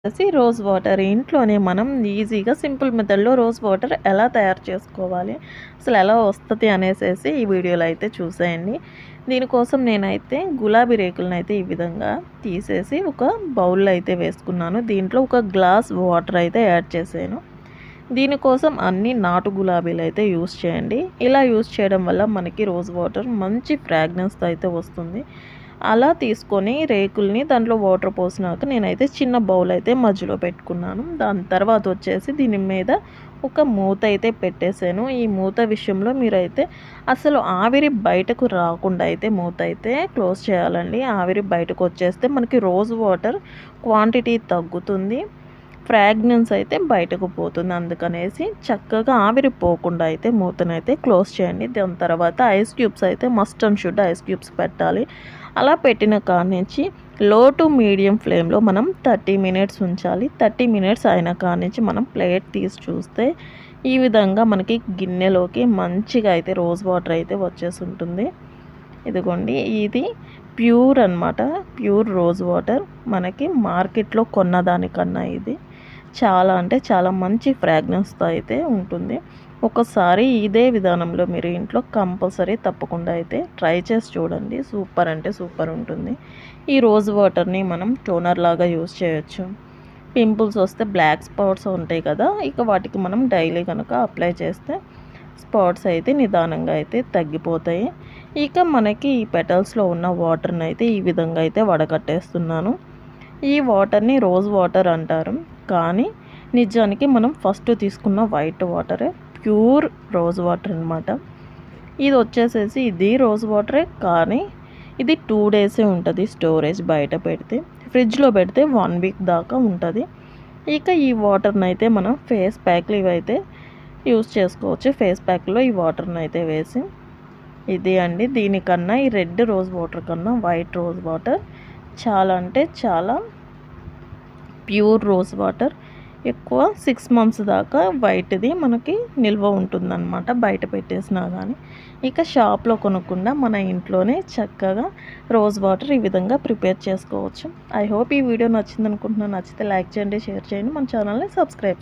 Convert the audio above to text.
Rose water ఇంట్లోనే మనం ఈజీగా సింపుల్ మెథడ్‌లో రోజ్ వాటర్ ఎలా తయారు చేసుకోవాలి, అసలు ఎలా వస్తది అనేసేసి ఈ వీడియోలో అయితే చూసేయండి. దీనికోసం నేనైతే గులాబీ రేకులనైతే ఈ విధంగా తీసేసి ఒక బౌల్‌లో అయితే వేసుకున్నాను. దీంట్లో ఒక గ్లాస్ వాటర్ అయితే యాడ్ చేశాను. దీనికోసం అన్ని నాటు గులాబీలు అయితే యూస్ చేయండి. ఇలా యూస్ చేయడం వల్ల మనకి రోజ్ వాటర్ మంచి ఫ్రాగ్రెన్స్‌తో అయితే వస్తుంది. అలా తీసుకొని రేకుల్ని దాంట్లో వాటర్ పోసినాక నేనైతే చిన్న బౌల్ అయితే మధ్యలో పెట్టుకున్నాను. దాని తర్వాత వచ్చేసి దీని మీద ఒక మూత అయితే పెట్టేసాను. ఈ మూత విషయంలో మీరైతే అసలు ఆవిరి బయటకు రాకుండా అయితే మూత అయితే క్లోజ్ చేయాలండి. ఆవిరి బయటకు వచ్చేస్తే మనకి రోజ్ వాటర్ క్వాంటిటీ తగ్గుతుంది, ఫ్రాగ్రెన్స్ అయితే బయటకు పోతుంది. అందుకనేసి చక్కగా ఆవిరి పోకుండా అయితే మూతనైతే క్లోజ్ చేయండి. దాని తర్వాత ఐస్ క్యూబ్స్ అయితే must and should ice cubes పెట్టాలి. అలా పెట్టిన కాడి నుంచి లో టు మీడియం ఫ్లేమ్లో మనం 30 మినిట్స్ ఉంచాలి. 30 మినిట్స్ అయిన కాడి నుంచి మనం ప్లేట్ తీసి చూస్తే ఈ విధంగా మనకి గిన్నెలోకి మంచిగా అయితే రోజ్ వాటర్ అయితే వచ్చేసి ఉంటుంది. ఇదిగోండి, ఇది ప్యూర్ అనమాట. Pure rose water. మనకి మార్కెట్లో కొన్నదానికన్నా ఇది చాలా అంటే చాలా మంచి ఫ్రాగ్రెన్స్తో అయితే ఉంటుంది. ఒకసారి ఇదే విధానంలో మీరు ఇంట్లో కంపల్సరీ తప్పకుండా అయితే ట్రై చేసి చూడండి. సూపర్ అంటే సూపర్ ఉంటుంది. ఈ రోజ్ వాటర్ని మనం టోనర్ లాగా యూజ్ చేయొచ్చు. పింపుల్స్ వస్తే బ్లాక్ స్పాట్స్ ఉంటాయి కదా, ఇక వాటికి మనం డైలీ కనుక అప్లై చేస్తే స్పాట్స్ అయితే నిదానంగా అయితే తగ్గిపోతాయి. ఇక మనకి ఈ పెటల్స్లో ఉన్న వాటర్ని అయితే ఈ విధంగా అయితే వడకట్టేస్తున్నాను. ఈ వాటర్ని రోజ్ వాటర్ అంటారు, కానీ నిజానికి మనం ఫస్ట్ తీసుకున్న వైట్ వాటరే ప్యూర్ రోజ్ వాటర్ అనమాట. ఇది వచ్చేసేసి ఇది రోజ్ వాటరే, కానీ ఇది 2 డేసే ఉంటుంది స్టోరేజ్. బయట పెడితే ఫ్రిడ్జ్లో పెడితే 1 వీక్ దాకా ఉంటుంది. ఇక ఈ వాటర్ని అయితే మనం ఫేస్ ప్యాక్లు ఇవైతే యూస్ చేసుకోవచ్చు. ఫేస్ ప్యాక్లో ఈ వాటర్ని అయితే వేసి ఇది అండి, దీనికన్నా ఈ రెడ్ రోజ్ వాటర్ కన్నా వైట్ రోజ్ వాటర్ చాలా అంటే చాలా ప్యూర్ రోజ్ వాటర్. ఎక్కువ 6 మంత్స్ దాకా వైట్ది మనకి నిల్వ ఉంటుందన్నమాట బయట పెట్టేసినా కానీ. ఇక షాప్లో కొనకుండా మన ఇంట్లోనే చక్కగా రోజ్ వాటర్ ఈ విధంగా ప్రిపేర్ చేసుకోవచ్చు. ఐ హోప్ ఈ వీడియో నచ్చింది అనుకుంటున్నాను. నచ్చితే లైక్ చేయండి, షేర్ చేయండి, మన ఛానల్ని సబ్స్క్రైబ్